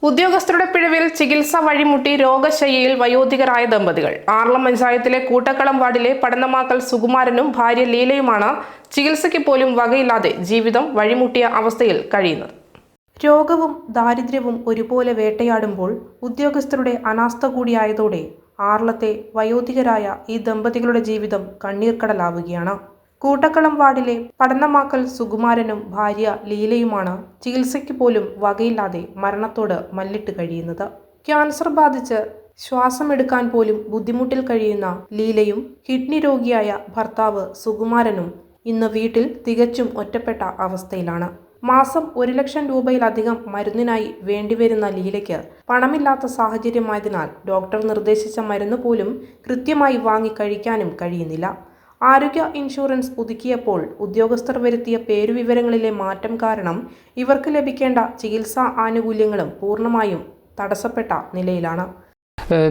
ഉദ്യോഗസ്ഥരുടെ പിഴവിൽ ചികിത്സ വഴിമുട്ടി രോഗശയ്യയിൽ വയോധികരായ ദമ്പതികൾ. ആർളം പഞ്ചായത്തിലെ കൂട്ടക്കളം വാർഡിലെ പടന്നമാക്കൽ സുകുമാരനും ഭാര്യ ലീലയുമാണ് ചികിത്സയ്ക്ക് പോലും വകയില്ലാതെ ജീവിതം വഴിമുട്ടിയ അവസ്ഥയിൽ കഴിയുന്നത്. രോഗവും ദാരിദ്ര്യവും ഒരുപോലെ വേട്ടയാടുമ്പോൾ ഉദ്യോഗസ്ഥരുടെ അനാസ്ഥ കൂടിയായതോടെ ആർളത്തെ വയോധികരായ ഈ ദമ്പതികളുടെ ജീവിതം കണ്ണീർക്കടലാവുകയാണ്. കൂട്ടക്കളം വാർഡിലെ പടന്നമാക്കൽ സുകുമാരനും ഭാര്യ ലീലയുമാണ് ചികിത്സയ്ക്ക് പോലും വകയില്ലാതെ മരണത്തോട് മല്ലിട്ട് കഴിയുന്നത്. ക്യാൻസർ ബാധിച്ച് ശ്വാസമെടുക്കാൻ പോലും ബുദ്ധിമുട്ടിൽ കഴിയുന്ന ലീലയും കിഡ്നി രോഗിയായ ഭർത്താവ് സുകുമാരനും ഇന്ന് വീട്ടിൽ തികച്ചും ഒറ്റപ്പെട്ട അവസ്ഥയിലാണ്. മാസം 1 ലക്ഷം രൂപയിലധികം മരുന്നിനായി വേണ്ടിവരുന്ന ലീലയ്ക്ക് പണമില്ലാത്ത സാഹചര്യമായതിനാൽ ഡോക്ടർ നിർദ്ദേശിച്ച മരുന്ന് പോലും കൃത്യമായി വാങ്ങി കഴിക്കാനും കഴിയുന്നില്ല. ആരോഗ്യ ഇൻഷുറൻസ് പുതുക്കിയപ്പോൾ ഉദ്യോഗസ്ഥർ വരുത്തിയ പേരുവിവരങ്ങളിലെ മാറ്റം കാരണം ഇവർക്ക് ലഭിക്കേണ്ട ചികിത്സാ ആനുകൂല്യങ്ങളും പൂർണ്ണമായും തടസ്സപ്പെട്ട നിലയിലാണ്.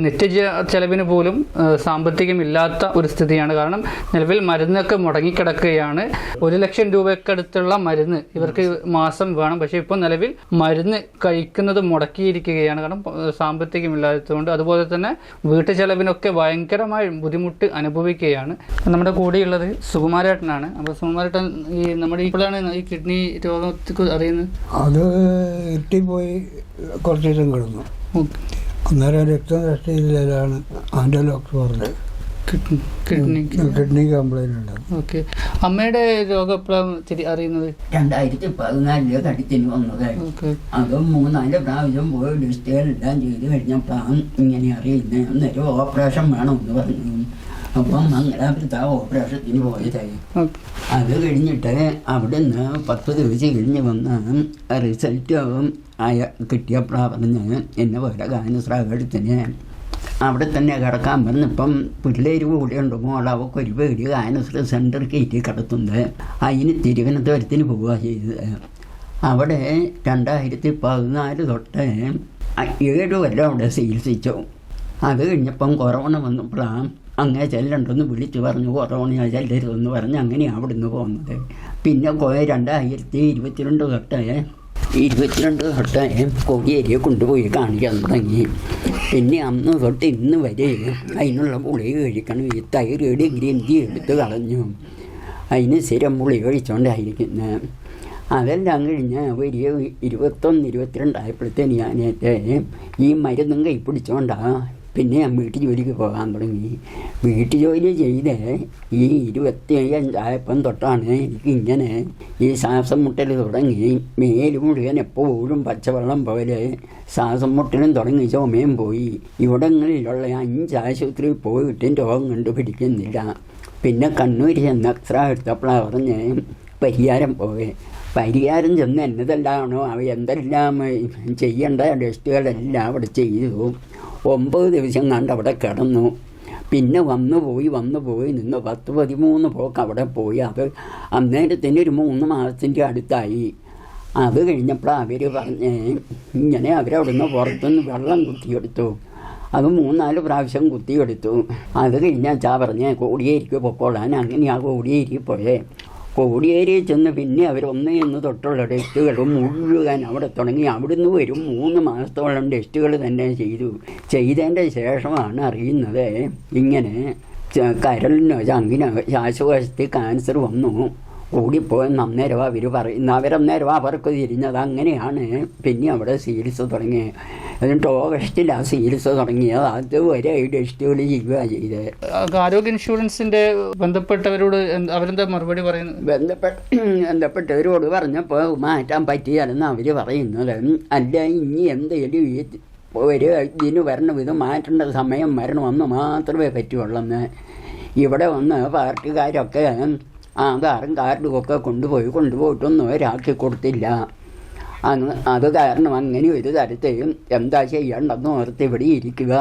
നിത്യ ചെലവിന് പോലും സാമ്പത്തികമില്ലാത്ത ഒരു സ്ഥിതിയാണ്. കാരണം നിലവിൽ മരുന്നൊക്കെ മുടങ്ങിക്കിടക്കുകയാണ്. 1 ലക്ഷം രൂപയ്ക്കടുത്തുള്ള മരുന്ന് ഇവർക്ക് മാസം വേണം. പക്ഷേ ഇപ്പോൾ നിലവിൽ മരുന്ന് കഴിക്കുന്നത് മുടക്കിയിരിക്കുകയാണ്. കാരണം സാമ്പത്തികമില്ലാത്തതുകൊണ്ട്. അതുപോലെ തന്നെ വീട്ടു ചെലവിനൊക്കെ ഭയങ്കരമായ ബുദ്ധിമുട്ട് അനുഭവിക്കുകയാണ്. നമ്മുടെ കൂടെയുള്ളത് സുകുമാരേട്ടനാണ്. അപ്പോൾ സുകുമാരേട്ടൻ, ഈ നമ്മുടെ ഇപ്പോഴാണ് ഈ കിഡ്നി രോഗത്തെ അറിയുന്നത്? അത് എത്തിപ്പോയി കുറച്ച് ദിവസം കിടന്നു. അന്നേരം രക്തം രക്ഷയില്ലാണ് ആൻ്റെ ഡോക്ടർ പറഞ്ഞത് കിഡ്നി കംപ്ലൈൻ്റ് ഉണ്ട്. ഓക്കെ. അമ്മയുടെ രോഗം എപ്പോഴാണ് അറിയുന്നത്? 2014 കടിച്ചിന് വന്നതായിരുന്നു. അത് 3-4 പ്രാവശ്യം പോയി ഡിസ്റ്റേലെല്ലാം ചെയ്ത് കഴിഞ്ഞപ്പോഴാണ് ഇങ്ങനെ അറിയുന്നത്. അന്നേരം ഓപ്പറേഷൻ വേണമെന്ന് പറഞ്ഞു. അപ്പം മംഗലാപുരത്ത് ആ ഓപ്പറേഷത്തിന് പോയതായി. അത് കഴിഞ്ഞിട്ട് അവിടുന്ന് 10 ദിവസം കഴിഞ്ഞ് വന്ന് റിസൾട്ട് കിട്ടിയപ്പോഴാണ് പറഞ്ഞ് എന്നെ പോലെ ഗാനശ്രാവത്തിന് അവിടെ തന്നെ കിടക്കാൻ പറഞ്ഞപ്പം പിള്ളേർ കൂടെയുണ്ട്. അവൾക്കൊരു പേടി ഗാനശ്ര സെൻറ്റർ കയറ്റി കിടത്തുന്നത്. അതിന് തിരുവനന്തപുരത്തിന് പോവുക ചെയ്തത്. അവിടെ 2014 തൊട്ട് 7 കൊല്ലം അവിടെ ചികിത്സിച്ചു. അത് കഴിഞ്ഞപ്പം കൊറോണ വന്നപ്പോഴാണ് അങ്ങനെ ചെല്ലണ്ടെന്ന് വിളിച്ച് പറഞ്ഞു, കൊറോണ ചെല്ലരുതെന്ന് പറഞ്ഞ് അങ്ങനെ അവിടുന്ന് പോകുന്നത്. പിന്നെ 2022 തൊട്ട് കോടിയേരിയെ കൊണ്ടുപോയി കാണിക്കാൻ തുടങ്ങി. പിന്നെ അന്ന് തൊട്ട് ഇന്ന് വരെ അതിനുള്ള ഗുളിക കഴിക്കണം. ഈ തൈറോയ്ഡ് ഗ്രന്ഥി എടുത്ത് കളഞ്ഞു. അതിന് സ്ഥിരം ഗുളിക കഴിച്ചുകൊണ്ടായിരിക്കുന്നത്. അതെല്ലാം കഴിഞ്ഞ് ഒരു 21-22 ആയപ്പോഴത്തേന് ഞാനേറ്റ് ഈ മരുന്നും കൈ പിടിച്ചുകൊണ്ടാണ് പിന്നെ ഞാൻ വീട്ടു ജോലിക്ക് പോകാൻ തുടങ്ങി. വീട്ടു ജോലി ചെയ്ത് ഈ 25 ആയപ്പം തൊട്ടാണ് എനിക്കിങ്ങനെ ഈ ശ്വാസം മുട്ടൽ തുടങ്ങി. മേല് മുഴുവൻ എപ്പോഴും പച്ചവെള്ളം പോലെ ശ്വാസം മുട്ടലും തുടങ്ങി. ചുമയും പോയി. ഇവിടങ്ങളിലുള്ള 5 ആശുപത്രിയിൽ പോയിട്ടും രോഗം കണ്ടുപിടിക്കുന്നില്ല. പിന്നെ കണ്ണൂർ ചെന്ന് എക്സ്റേ എടുത്തപ്പോഴാണ് പറഞ്ഞ് പരിഹാരം പോവേ. പരിഹാരം ചെന്ന് എന്നതെല്ലാമാണോ അവ എന്തെല്ലാം ചെയ്യേണ്ട ടെസ്റ്റുകളെല്ലാം അവിടെ ചെയ്തു. 9 ദിവസം കണ്ട് അവിടെ കിടന്നു. പിന്നെ വന്നു പോയി നിന്ന് 10-13 പോക്ക് അവിടെ പോയി. അത് അന്നേരത്തിന് ഒരു 3 മാസത്തിൻ്റെ അടുത്തായി. അത് കഴിഞ്ഞപ്പോൾ അവർ പറഞ്ഞ് ഇങ്ങനെ അവരവിടുന്ന് പുറത്തുനിന്ന് വെള്ളം കുത്തിയെടുത്തു. അത് 3-4 പ്രാവശ്യം കുത്തിയെടുത്തു. അത് കഴിഞ്ഞാൽ പറഞ്ഞ് കോടിയേരിക്ക് പൊക്കോളാൻ. അങ്ങനെ ആ കോടിയേരി പോയേ. കോടിയേരിയിൽ ചെന്ന് പിന്നെ അവർ 1 തൊട്ടുള്ള ടെസ്റ്റുകൾ മുഴുവൻ അവിടെ തുടങ്ങി. അവിടുന്ന് വരും 3 മാസത്തോളം ടെസ്റ്റുകൾ തന്നെ ചെയ്തതിൻ്റെ ശേഷമാണ് അറിയുന്നത് ഇങ്ങനെ കരളിനോ ചങ്കിനോ ശ്വാസകോശത്തിൽ ക്യാൻസർ വന്നു കൂടിപ്പോയെന്ന് അന്നേരം അവർ പറയുന്നു. അവരന്നേരം അവർക്ക് തിരിഞ്ഞത്. അങ്ങനെയാണ് പിന്നെ അവിടെ ചികിത്സ തുടങ്ങിയത്. എന്നിട്ട് ഓഗസ്റ്റിലാണ് ചികിത്സ തുടങ്ങിയത്. അതുവരെ ഈ ടെസ്റ്റുകൾ ചെയ്യുക ചെയ്തത്. ആരോഗ്യ ഇൻഷുറൻസിൻ്റെ ബന്ധപ്പെട്ടവരോട് അവരെന്താ മറുപടി പറയുന്നത്? ബന്ധപ്പെട്ടവരോട് പറഞ്ഞപ്പോൾ മാറ്റാൻ പറ്റിയാലെന്ന് അവർ പറയുന്നത്. അല്ല, ഇനി എന്തെങ്കിലും ഇതിന് വരണം, ഇത് മാറ്റേണ്ട സമയം വരണമെന്ന് മാത്രമേ പറ്റുള്ളൂ. ഇവിടെ വന്ന് പാർട്ടിക്കാരൊക്കെ ആധാറും കാർഡും ഒക്കെ കൊണ്ടുപോയിട്ടൊന്നും ഒരാക്കി കൊടുത്തില്ല. അത് കാരണം അങ്ങനെ ഒരു തരത്തെയും എന്താ ചെയ്യേണ്ടെന്ന് ഓർത്ത് ഇവിടെ ഇരിക്കുക.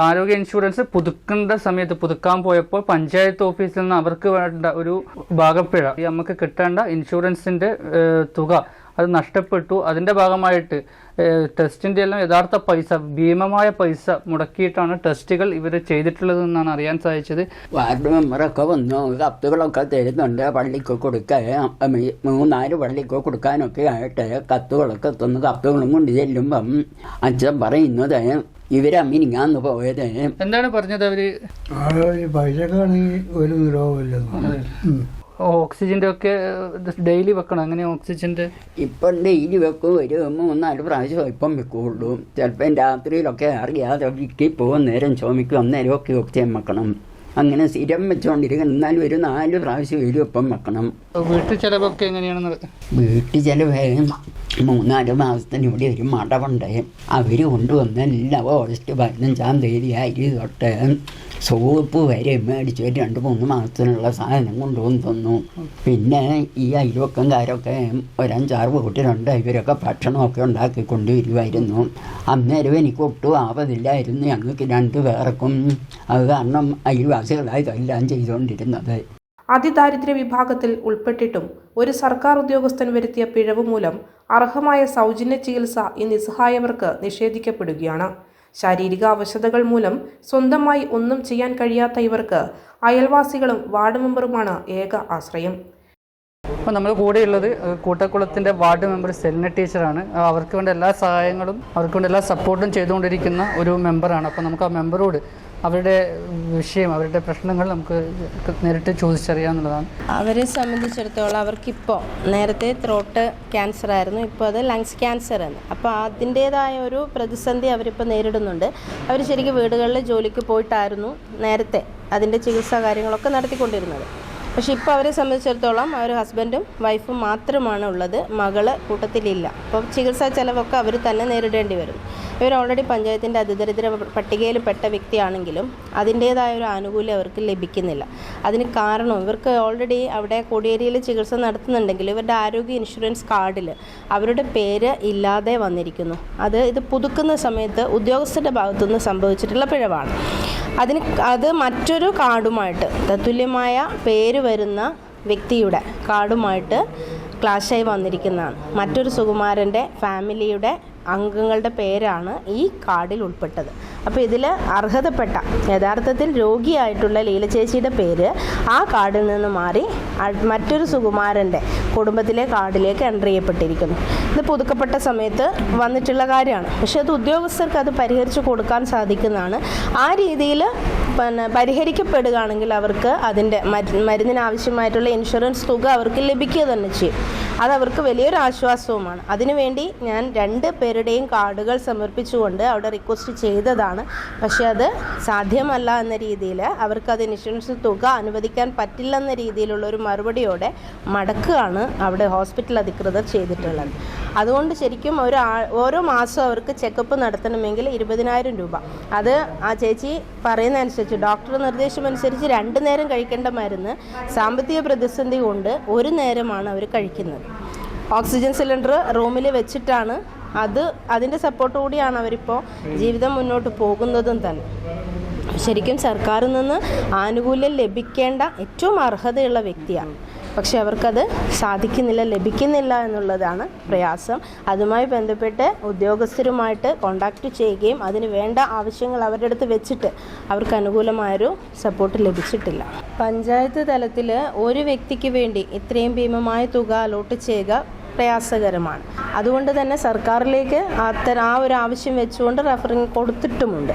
ആരോഗ്യ ഇൻഷുറൻസ് പുതുക്കേണ്ട സമയത്ത് പുതുക്കാൻ പോയപ്പോൾ പഞ്ചായത്ത് ഓഫീസിൽ നിന്ന് അവർക്ക് വേണ്ട ഒരു ഭാഗപ്പിഴ, നമുക്ക് കിട്ടേണ്ട ഇൻഷുറൻസിൻ്റെ തുക അത് നഷ്ടപ്പെട്ടു. അതിൻ്റെ ഭാഗമായിട്ട് ടെസ്റ്റിൻ്റെ എല്ലാം യഥാർത്ഥ പൈസ, ഭീമമായ പൈസ മുടക്കിയിട്ടാണ് ടെസ്റ്റുകൾ ഇവർ ചെയ്തിട്ടുള്ളതെന്നാണ് അറിയാൻ സാധിച്ചത്. വാർഡ് മെമ്പറൊക്കെ വന്നു കത്തുകളൊക്കെ തരുന്നുണ്ട്, പള്ളിക്ക് കൊടുക്കാൻ 3-4 പള്ളിക്ക് കൊടുക്കാനൊക്കെ ആയിട്ട് കത്തുകളൊക്കെ തന്നു. കത്തുകളും കൊണ്ട് ചെല്ലുമ്പം അച്ഛൻ പറയുന്നത് ഇവരമ്മിനിങ്ങാന്ന് പോയത്. എന്താണ് പറഞ്ഞത് അവര്? പൈസക്കാണെങ്കിൽ ഒരു നിരോധമില്ലെന്ന്. ഓക്സിജന്റെ ഒക്കെ ഡെയിലി വെക്കണം. അങ്ങനെ ഓക്സിജന്റെ ഇപ്പം ഡെയിലി വെക്കും, ഒരു 3-4 പ്രാവശ്യം ഇപ്പം വെക്കുള്ളൂ. ചിലപ്പം രാത്രിയിലൊക്കെ അറിയാതെ വീട്ടിൽ പോകും, നേരം ചുമയ്ക്കും, അന്നേരം ഒക്കെ ഓക്സിജൻ വെക്കണം. അങ്ങനെ സ്ഥിരം വെച്ചുകൊണ്ടിരിക്കണം. എന്നാലും ഒരു 4 പ്രാവശ്യം ഇപ്പം വെക്കണം. വീട്ടു ചെലവൊക്കെ എങ്ങനെയാണെന്ന്? വീട്ടു ചെലവ് 3-4 മാസത്തിന് ഇവിടെ ഒരു മടവുണ്ട്. അവർ കൊണ്ടുവന്ന എല്ലാം ഓഗസ്റ്റ് 15-ാം തീയതി അരി തൊട്ട് സോപ്പ് വരെ മേടിച്ച് 2-3 മാസത്തിനുള്ള സാധനം കൊണ്ടുവന്ന് തന്നു. പിന്നെ ഈ അയൽവക്കംകാരൊക്കെ ഒരു 5-6 വീട്ടിലുണ്ട്. ഇവരൊക്കെ ഭക്ഷണമൊക്കെ ഉണ്ടാക്കി കൊണ്ടുവരുമായിരുന്നു. അന്നേരം എനിക്ക് ഒട്ടും ആവതില്ലായിരുന്നു ഞങ്ങൾക്ക് 2 പേർക്കും. അത് കാരണം അയൽവാസികളായി ഇതെല്ലാം ചെയ്തുകൊണ്ടിരുന്നത്. അതിദാരിദ്ര്യ വിഭാഗത്തിൽ ഉൾപ്പെട്ടിട്ടും ഒരു സർക്കാർ ഉദ്യോഗസ്ഥൻ വരുത്തിയ പിഴവ് മൂലം അർഹമായ സൗജന്യ ചികിത്സ ഈ നിസ്സഹായവർക്ക് നിഷേധിക്കപ്പെടുകയാണ്. ശാരീരിക അവശതകൾ മൂലം സ്വന്തമായി ഒന്നും ചെയ്യാൻ കഴിയാത്ത ഇവർക്ക് അയൽവാസികളും വാർഡ് മെമ്പറുമാണ് ഏക ആശ്രയം. അപ്പോൾ നമ്മൾ കൂടെയുള്ളത് കൂട്ടക്കുളത്തിൻ്റെ വാർഡ് മെമ്പർ സെലിന ടീച്ചറാണ്. അവർക്ക് വേണ്ട എല്ലാ സഹായങ്ങളും അവർക്ക് വേണ്ട എല്ലാ സപ്പോർട്ടും ചെയ്തുകൊണ്ടിരിക്കുന്ന ഒരു മെമ്പറാണ്. അപ്പോൾ നമുക്ക് ആ മെമ്പറോട് അവരുടെ വിഷയം, അവരുടെ പ്രശ്നങ്ങൾ നമുക്ക് നേരിട്ട് ചോദിച്ചറിയാമെന്നുള്ളതാണ്. അവരെ സംബന്ധിച്ചിടത്തോളം അവർക്കിപ്പോൾ നേരത്തെ ത്രോട്ട് ക്യാൻസർ ആയിരുന്നു, ഇപ്പോൾ അത് ലങ്സ് ക്യാൻസർ ആണ്. അപ്പോൾ അതിൻ്റേതായ ഒരു പ്രതിസന്ധി അവരിപ്പോൾ നേരിടുന്നുണ്ട്. അവർ ശരിക്കും വീടുകളിൽ ജോലിക്ക് പോയിട്ടായിരുന്നു നേരത്തെ അതിൻ്റെ ചികിത്സാ കാര്യങ്ങളൊക്കെ നടത്തിക്കൊണ്ടിരുന്നത്. പക്ഷേ ഇപ്പോൾ അവരെ സംബന്ധിച്ചിടത്തോളം അവർ ഹസ്ബൻഡും വൈഫും മാത്രമാണ് ഉള്ളത്, മകള് കൂട്ടത്തിലില്ല. അപ്പോൾ ചികിത്സാ ചിലവൊക്കെ അവർ തന്നെ നേരിടേണ്ടി വരും. ഇവർ ഓൾറെഡി പഞ്ചായത്തിൻ്റെ അതിദരിദ്ര പട്ടികയിൽ പെട്ട വ്യക്തിയാണെങ്കിലും അതിൻ്റേതായ ഒരു ആനുകൂല്യം അവർക്ക് ലഭിക്കുന്നില്ല. അതിന് കാരണം ഇവർക്ക് ഓൾറെഡി അവിടെ കോടിയേരിയിൽ ചികിത്സ നടത്തുന്നുണ്ടെങ്കിൽ ഇവരുടെ ആരോഗ്യ ഇൻഷുറൻസ് കാർഡിൽ അവരുടെ പേര് ഇല്ലാതെ വന്നിരിക്കുന്നു. ഇത് പുതുക്കുന്ന സമയത്ത് ഉദ്യോഗസ്ഥരുടെ ഭാഗത്തുനിന്ന് സംഭവിച്ചിട്ടുള്ള പിഴവാണ്. അത് മറ്റൊരു കാർഡുമായിട്ട് തത്തുല്യമായ പേര് വരുന്ന വ്യക്തിയുടെ കാർഡുമായിട്ട് ക്ലാഷായി വന്നിരിക്കുന്നതാണ്. മറ്റൊരു സുകുമാരൻ്റെ ഫാമിലിയുടെ അംഗങ്ങളുടെ പേരാണ് ഈ കാർഡിൽ ഉൾപ്പെട്ടത്. അപ്പോൾ ഇതിൽ അർഹതപ്പെട്ട യഥാർത്ഥത്തിൽ രോഗിയായിട്ടുള്ള ലീല ചേച്ചിയുടെ പേര് ആ കാർഡിൽ നിന്ന് മാറി മറ്റൊരു സുകുമാരൻ്റെ കുടുംബത്തിലെ കാർഡിലേക്ക് എൻ്റർ ചെയ്യപ്പെട്ടിരിക്കുന്നു. ഇത് പുതുക്കപ്പെട്ട സമയത്ത് വന്നിട്ടുള്ള കാര്യമാണ്. പക്ഷേ അത് ഉദ്യോഗസ്ഥർക്ക് അത് പരിഹരിച്ച് കൊടുക്കാൻ സാധിക്കുന്നതാണ്. ആ രീതിയിൽ പരിഹരിക്കപ്പെടുകയാണെങ്കിൽ അവർക്ക് അതിൻ്റെ മരുന്നിനാവശ്യമായിട്ടുള്ള ഇൻഷുറൻസ് തുക അവർക്ക് ലഭിക്കുക തന്നെ ചെയ്യും. അതവർക്ക് വലിയൊരു ആശ്വാസവുമാണ്. അതിനുവേണ്ടി ഞാൻ 2 പേരുടെയും കാർഡുകൾ സമർപ്പിച്ചുകൊണ്ട് അവിടെ റിക്വസ്റ്റ് ചെയ്തതാണ്. പക്ഷേ അത് സാധ്യമല്ല എന്ന രീതിയിൽ അവർക്കത് ഇൻഷുറൻസ് തുക അനുവദിക്കാൻ പറ്റില്ലെന്ന രീതിയിലുള്ളൊരു മറുപടിയോടെ മടക്കുകയാണ് അവിടെ ഹോസ്പിറ്റൽ അധികൃതർ ചെയ്തിട്ടുള്ളത്. അതുകൊണ്ട് ശരിക്കും ഓരോ മാസം അവർക്ക് ചെക്കപ്പ് നടത്തണമെങ്കിൽ 20,000 രൂപ. അത് ആ ചേച്ചി പറയുന്ന അനുസരിച്ച് ഡോക്ടർ നിർദ്ദേശമനുസരിച്ച് 2 നേരം കഴിക്കേണ്ട മരുന്ന് സാമ്പത്തിക പ്രതിസന്ധി കൊണ്ട് 1 നേരമാണ് അവർ കഴിക്കുന്നത്. ഓക്സിജൻ സിലിണ്ടർ റൂമിൽ വെച്ചിട്ടാണ് അതിൻ്റെ സപ്പോർട്ട് കൂടിയാണ് അവരിപ്പോൾ ജീവിതം മുന്നോട്ട് പോകുന്നതും തന്നെ. ശരിക്കും സർക്കാരിൽ നിന്ന് ആനുകൂല്യം ലഭിക്കേണ്ട ഏറ്റവും അർഹതയുള്ള വ്യക്തിയാണ്. പക്ഷെ അവർക്കത് ലഭിക്കുന്നില്ല എന്നുള്ളതാണ് പ്രയാസം. അതുമായി ബന്ധപ്പെട്ട് ഉദ്യോഗസ്ഥരുമായിട്ട് കോണ്ടാക്ട് ചെയ്യുകയും അതിന് വേണ്ട ആവശ്യങ്ങൾ അവരുടെ അടുത്ത് വെച്ചിട്ട് അവർക്ക് അനുകൂലമായൊരു സപ്പോർട്ട് ലഭിച്ചിട്ടില്ല. പഞ്ചായത്ത് തലത്തിൽ ഒരു വ്യക്തിക്ക് വേണ്ടി ഇത്രയും ഭീമമായ തുക അലോട്ട് ചെയ്യുക പ്രയാസകരമാണ്. അതുകൊണ്ട് തന്നെ സർക്കാരിലേക്ക് ആ ഒരു ആവശ്യം വെച്ചുകൊണ്ട് റഫറിങ് കൊടുത്തിട്ടുമുണ്ട്.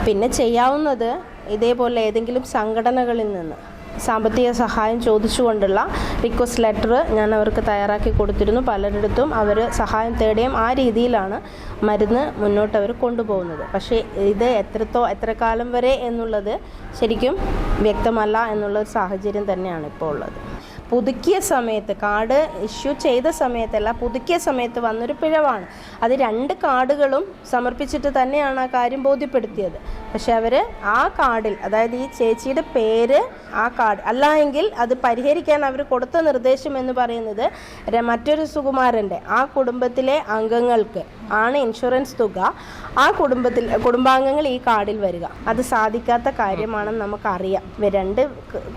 പിന്നെ ചെയ്യാവുന്നത് ഇതേപോലെ ഏതെങ്കിലും സംഘടനകളിൽ നിന്ന് സാമ്പത്തിക സഹായം ചോദിച്ചുകൊണ്ടുള്ള റിക്വസ്റ്റ് ലെറ്റർ ഞാൻ അവർക്ക് തയ്യാറാക്കി കൊടുത്തിരുന്നു. പലരിടത്തും അവർ സഹായം തേടുകയും ആ രീതിയിലാണ് മരുന്ന് മുന്നോട്ട് അവർ കൊണ്ടുപോകുന്നത്. പക്ഷേ ഇത് എത്ര കാലം വരെ എന്നുള്ളത് ശരിക്കും വ്യക്തമല്ല എന്നുള്ളൊരു സാഹചര്യം തന്നെയാണ് ഇപ്പോൾ ഉള്ളത്. പുതുക്കിയ സമയത്ത് കാർഡ് ഇഷ്യൂ ചെയ്ത സമയത്തല്ല, പുതുക്കിയ സമയത്ത് വന്നൊരു പിഴവാണ്. അത് 2 കാർഡുകളും സമർപ്പിച്ചിട്ട് തന്നെയാണ് ആ കാര്യം ബോധ്യപ്പെടുത്തിയത്. പക്ഷെ അവർ ആ കാർഡിൽ, അതായത് ഈ ചേച്ചിയുടെ പേര് ആ കാർഡ് അല്ല എങ്കിൽ അത് പരിഹരിക്കാൻ അവർ കൊടുത്ത നിർദ്ദേശം എന്ന് പറയുന്നത് മറ്റൊരു സുകുമാരൻ്റെ ആ കുടുംബത്തിലെ അംഗങ്ങൾക്ക് ആണ് ഇൻഷുറൻസ് തുക ആ കുടുംബാംഗങ്ങൾ ഈ കാർഡിൽ വരിക. അത് സാധിക്കാത്ത കാര്യമാണെന്ന് നമുക്കറിയാം. 2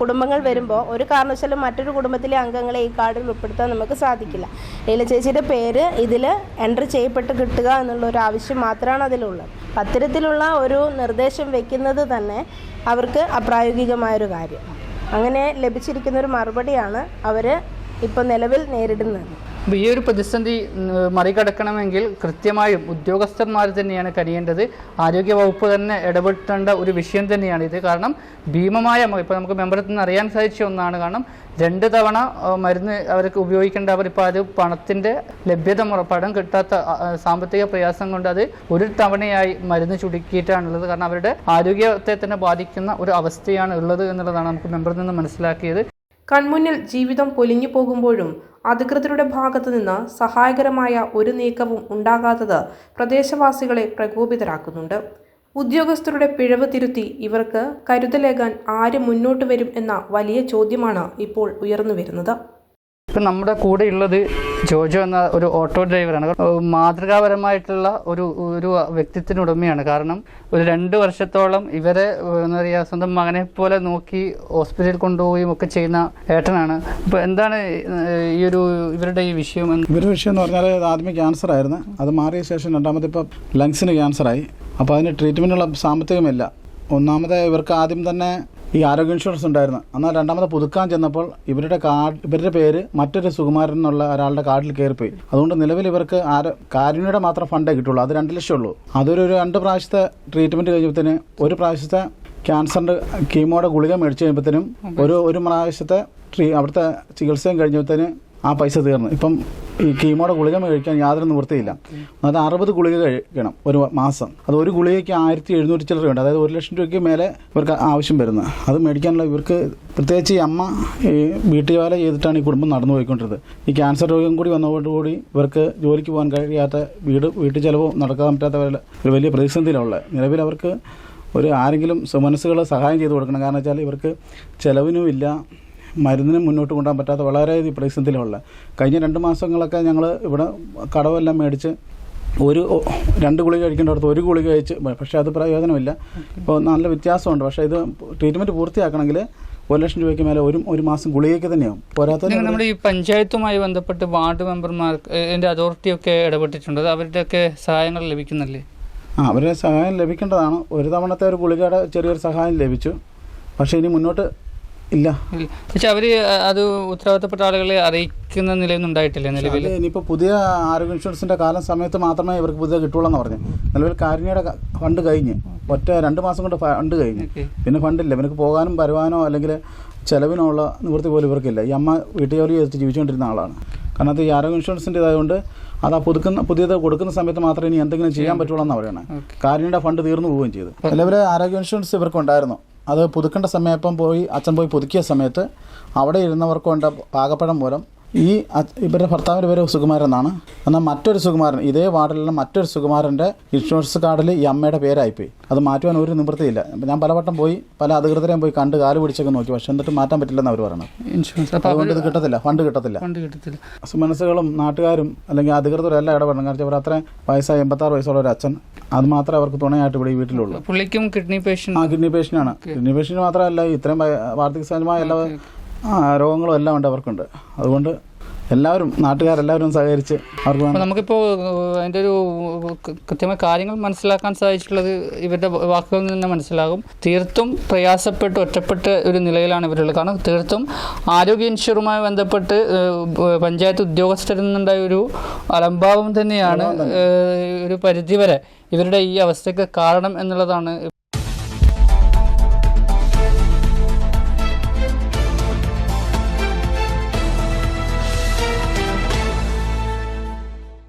കുടുംബങ്ങൾ വരുമ്പോൾ ഒരു കാരണവശാലും മറ്റൊരു കുടുംബത്തിലെ അംഗങ്ങളെ ഈ കാർഡിൽ ഉൾപ്പെടുത്താൻ നമുക്ക് സാധിക്കില്ല. ലീല ചേച്ചിയുടെ പേര് ഇതിൽ എൻട്രി ചെയ്യപ്പെട്ട് കിട്ടുക എന്നുള്ളൊരു ആവശ്യം മാത്രമാണ് അതിലുള്ളത്. അത്തരത്തിലുള്ള ഒരു നിർദ്ദേശം വെക്കുന്നത് തന്നെ അവർക്ക് അപ്രായോഗികമായൊരു കാര്യം. അങ്ങനെ ലഭിച്ചിരിക്കുന്നൊരു മറുപടിയാണ് അവർ ഇപ്പോൾ നിലവിൽ നേരിടുന്നത്. അപ്പോൾ ഈ ഒരു പ്രതിസന്ധി മറികടക്കണമെങ്കിൽ കൃത്യമായും ഉദ്യോഗസ്ഥന്മാർ തന്നെയാണ് കഴിയേണ്ടത്. ആരോഗ്യവകുപ്പ് തന്നെ ഇടപെടേണ്ട ഒരു വിഷയം തന്നെയാണ് ഇത്. കാരണം ഭീമമായ, ഇപ്പോൾ നമുക്ക് മെമ്പറത്തിൽ നിന്ന് അറിയാൻ സാധിച്ച ഒന്നാണ്. കാരണം 2 തവണ മരുന്ന് അവർക്ക് ഉപയോഗിക്കേണ്ടവർ ഇപ്പോൾ അത് പണത്തിൻ്റെ ലഭ്യത പണം കിട്ടാത്ത സാമ്പത്തിക പ്രയാസം കൊണ്ട് അത് ഒരു തവണയായി മരുന്ന് ചുരുക്കിയിട്ടാണുള്ളത്. കാരണം അവരുടെ ആരോഗ്യത്തെ തന്നെ ബാധിക്കുന്ന ഒരു അവസ്ഥയാണ് ഉള്ളത് എന്നുള്ളതാണ് നമുക്ക് മെമ്പറിൽ നിന്ന് മനസ്സിലാക്കിയത്. കൺമുന്നിൽ ജീവിതം പൊലിഞ്ഞു പോകുമ്പോഴും അധികൃതരുടെ ഭാഗത്തു നിന്ന് സഹായകരമായ ഒരു നീക്കവും ഉണ്ടാകാത്തത് പ്രദേശവാസികളെ പ്രകോപിതരാക്കുന്നുണ്ട്. ഉദ്യോഗസ്ഥരുടെ പിഴവ് തിരുത്തി ഇവർക്ക് കരുതലേകാൻ ആര് മുന്നോട്ട് വരും എന്ന വലിയ ചോദ്യമാണ് ഇപ്പോൾ ഉയർന്നു വരുന്നത്. ഇപ്പം നമ്മുടെ കൂടെ ഉള്ളത് ജോജോ എന്ന ഒരു ഓട്ടോ ഡ്രൈവറാണ്. മാതൃകാപരമായിട്ടുള്ള ഒരു വ്യക്തിത്വത്തിനുടമയാണ്. കാരണം ഒരു 2 വർഷത്തോളം ഇവരെ എന്താ പറയുക, സ്വന്തം മകനെ പോലെ നോക്കി ഹോസ്പിറ്റലിൽ കൊണ്ടുപോവുകയും ഒക്കെ ചെയ്യുന്ന ഏട്ടനാണ്. അപ്പോൾ എന്താണ് ഇവരുടെ ഈ വിഷയം? ഇവരുടെ വിഷയം എന്ന് പറഞ്ഞാൽ ആദ്യമേ ക്യാൻസർ ആയിരുന്നു. അത് മാറിയ ശേഷം രണ്ടാമത് ഇപ്പോൾ ലങ്സിന് ക്യാൻസറായി. അപ്പോൾ അതിന് ട്രീറ്റ്മെൻറ്റുള്ള സാമ്പത്തികമില്ല. ഒന്നാമത് ഇവർക്ക് ആദ്യം തന്നെ ഈ ആരോഗ്യ ഇൻഷുറൻസ് ഉണ്ടായിരുന്നു. എന്നാൽ രണ്ടാമത് പുതുക്കാൻ ചെന്നപ്പോൾ ഇവരുടെ പേര് മറ്റൊരു സുകുമാരൻ എന്നുള്ള ഒരാളുടെ കാർഡിൽ കയറിപ്പോയി. അതുകൊണ്ട് നിലവിൽ ഇവർക്ക് കാരുണ്യയുടെ മാത്രം ഫണ്ടേ കിട്ടുള്ളൂ. അത് 2 ലക്ഷം ഉള്ളൂ. അതൊരു 2 പ്രാവശ്യത്തെ ട്രീറ്റ്മെൻറ്റ് കഴിയുമ്പോഴത്തേന്, ഒരു പ്രാവശ്യത്തെ ക്യാൻസറിൻ്റെ കീമോയുടെ ഗുളിക മേടിച്ച് കഴിയുമ്പോഴത്തേനും ഒരു പ്രാവശ്യത്തെ അവിടുത്തെ ചികിത്സയും കഴിഞ്ഞപ്പോഴത്തേന് ആ പൈസ തീർന്നു. ഇപ്പം ഈ കീമോയുടെ ഗുളിക കഴിക്കാൻ യാതൊരു നിവൃത്തിയില്ല. അത് 60 ഗുളിക കഴിക്കണം ഒരു മാസം. അത് ഒരു ഗുളികയ്ക്ക് 1700 ചില്ലറയുണ്ട്. അതായത് 1 ലക്ഷം രൂപയ്ക്ക് മേലെ ഇവർക്ക് ആവശ്യം വരുന്നത്. അത് മേടിക്കാനുള്ള ഇവർക്ക് പ്രത്യേകിച്ച് ഈ അമ്മ ഈ വീട്ടുവേല ചെയ്തിട്ടാണ് ഈ കുടുംബം നടന്നു പോയിക്കൊണ്ടിരുന്നത്. ഈ ക്യാൻസർ രോഗം കൂടി വന്നതോടുകൂടി ഇവർക്ക് ജോലിക്ക് പോകാൻ കഴിയാത്ത, വീട്ടു ചെലവും നടക്കാൻ പറ്റാത്ത ഒരു വലിയ പ്രതിസന്ധിയിലുള്ളത്. നിലവിൽ അവർക്ക് ആരെങ്കിലും മനസ്സുകൾ സഹായം ചെയ്ത് കൊടുക്കണം. കാരണം വെച്ചാൽ ഇവർക്ക് ചിലവിനും ഇല്ല, മരുന്നിനും മുന്നോട്ട് കൊണ്ടുപോകാൻ പറ്റാത്ത വളരെ പ്രതിസന്ധിയിലുള്ള. കഴിഞ്ഞ 2 മാസങ്ങളൊക്കെ ഞങ്ങൾ ഇവിടെ കടവെല്ലാം മേടിച്ച് 2 ഗുളിക കഴിക്കേണ്ടടുത്ത് 1 ഗുളിക കഴിച്ച്, പക്ഷേ അത് പ്രയോജനമില്ല. ഇപ്പോൾ നല്ല വ്യത്യാസമുണ്ട്. പക്ഷേ ഇത് ട്രീറ്റ്മെൻറ്റ് പൂർത്തിയാക്കണമെങ്കിൽ 1 ലക്ഷം രൂപയ്ക്ക് മേലെ ഒരു മാസം ഗുളികയ്ക്ക് തന്നെയാവും. പോരാത്ത നമ്മുടെ ഈ പഞ്ചായത്തുമായി ബന്ധപ്പെട്ട് വാർഡ് മെമ്പർമാർക്ക് അതോറിറ്റിയൊക്കെ ഇടപെട്ടിട്ടുണ്ട്. അവരുടെയൊക്കെ സഹായങ്ങൾ ലഭിക്കുന്നില്ലേ? അവരുടെ സഹായം ലഭിക്കേണ്ടതാണ്. ഒരു തവണത്തെ ഒരു ഗുളികയുടെ ചെറിയൊരു സഹായം ലഭിച്ചു. പക്ഷേ ഇനി മുന്നോട്ട് ഇല്ല. പക്ഷെ അവർ അത് ഉത്തരവാദിത്തപ്പെട്ട ആളുകളെ അറിയിക്കുന്ന നിലയൊന്നും ഉണ്ടായിട്ടില്ല നിലവിൽ. ഇനിയിപ്പോൾ പുതിയ ആരോഗ്യ ഇൻഷുറൻസിൻ്റെ സമയത്ത് മാത്രമേ ഇവർക്ക് പുതിയ കിട്ടുള്ളൂ എന്ന് പറഞ്ഞു. നിലവിൽ കാരുണ്യയുടെ ഫണ്ട് കഴിഞ്ഞ് 2 മാസം കൊണ്ട് ഫണ്ട് കഴിഞ്ഞ്, പിന്നെ ഫണ്ടില്ല. ഇവർക്ക് പോകാനും വരുവാനോ അല്ലെങ്കിൽ ചിലവിനോ ഉള്ള നിവൃത്തി പോലും ഇവർക്കില്ല. ഈ അമ്മ വീട്ടുജോലി ചെയ്തിട്ട് ജീവിച്ചുകൊണ്ടിരുന്ന ആളാണ്. കാരണം അത് ഈ ആരോഗ്യ ഇൻഷുറൻസിൻ്റെ ഇതായതുകൊണ്ട് അത് പുതിയത് കൊടുക്കുന്ന സമയത്ത് മാത്രമേ ഇനി എന്തെങ്കിലും ചെയ്യാൻ പറ്റുള്ളൂ എന്നാണ് പറയുന്നത്. കാരുണ്യയുടെ ഫണ്ട് തീർന്നു പോവുകയും ചെയ്തു. നിലവിൽ ആരോഗ്യ ഇൻഷുറൻസ് ഇവർക്കുണ്ടായിരുന്നു. അത് പുതുക്കേണ്ട സമയം അച്ഛൻ പോയി പുതുക്കിയ സമയത്ത് അവിടെ ഇരുന്നവർക്ക് കൊണ്ട് പാകപ്പഴം മൂലം ഇവരുടെ ഭർത്താവിൻ്റെ പേര് സുകുമാരൻ എന്നാണ്. എന്നാൽ മറ്റൊരു സുകുമാരൻ, ഇതേ വാർഡിലുള്ള മറ്റൊരു സുകുമാരൻ്റെ ഇൻഷുറൻസ് കാർഡിൽ ഈ അമ്മയുടെ പേരായിപ്പോയി. അത് മാറ്റുവാൻ ഒരു നിവൃത്തിയില്ല. ഞാൻ പലവട്ടം പോയി പല അധികൃതരെയും പോയി കണ്ട് കാല് പിടിച്ചൊക്കെ നോക്കി. പക്ഷെ എന്നിട്ട് മാറ്റാൻ പറ്റില്ലെന്ന് അവർ പറയണം. അതുകൊണ്ട് ഇത് കിട്ടത്തില്ല, ഫണ്ട് കിട്ടത്തില്ല. മനസ്സുകളും നാട്ടുകാരും അല്ലെങ്കിൽ അധികൃതരും എല്ലാം ഇടപെടണം. കാരണം അവർ അത്രയും വയസ്സായ 86 വയസ്സുള്ള ഒരു അച്ഛൻ, അത് മാത്രമേ അവർക്ക് തുണയായിട്ട് ഇവിടെ ഈ വീട്ടിലുള്ളൂ. പുള്ളിക്കും കിഡ്നി പേഷ്യൻ്റ് കിഡ്നി പേഷ്യൻ്റാണ്. കിഡ്നി പേഷ്യൻ്റ് മാത്രമല്ല, ഇത്രയും വാർദ്ധക്യസഹജമായ എല്ലാ രോഗങ്ങളും എല്ലാം ഉണ്ട് അവർക്കുണ്ട്. അതുകൊണ്ട് എല്ലാവരും നാട്ടുകാരെല്ലാവരും സഹകരിച്ച് അവർക്ക് നമുക്കിപ്പോൾ അതിൻ്റെ ഒരു കൃത്യമായ കാര്യങ്ങൾ മനസ്സിലാക്കാൻ സാധിച്ചിട്ടുള്ളത് ഇവരുടെ വാക്കുകളിൽ നിന്ന് മനസ്സിലാകും. തീർത്തും പ്രയാസപ്പെട്ട് ഒറ്റപ്പെട്ട ഒരു നിലയിലാണ് ഇവരുള്ളത്. കാരണം തീർത്തും ആരോഗ്യ ഇൻഷുറുമായി ബന്ധപ്പെട്ട് പഞ്ചായത്ത് ഉദ്യോഗസ്ഥരിൽ നിന്നുണ്ടായ ഒരു അലംഭാവം തന്നെയാണ് ഒരു പരിധിവരെ ഇവരുടെ ഈ അവസ്ഥയ്ക്ക് കാരണം എന്നുള്ളതാണ്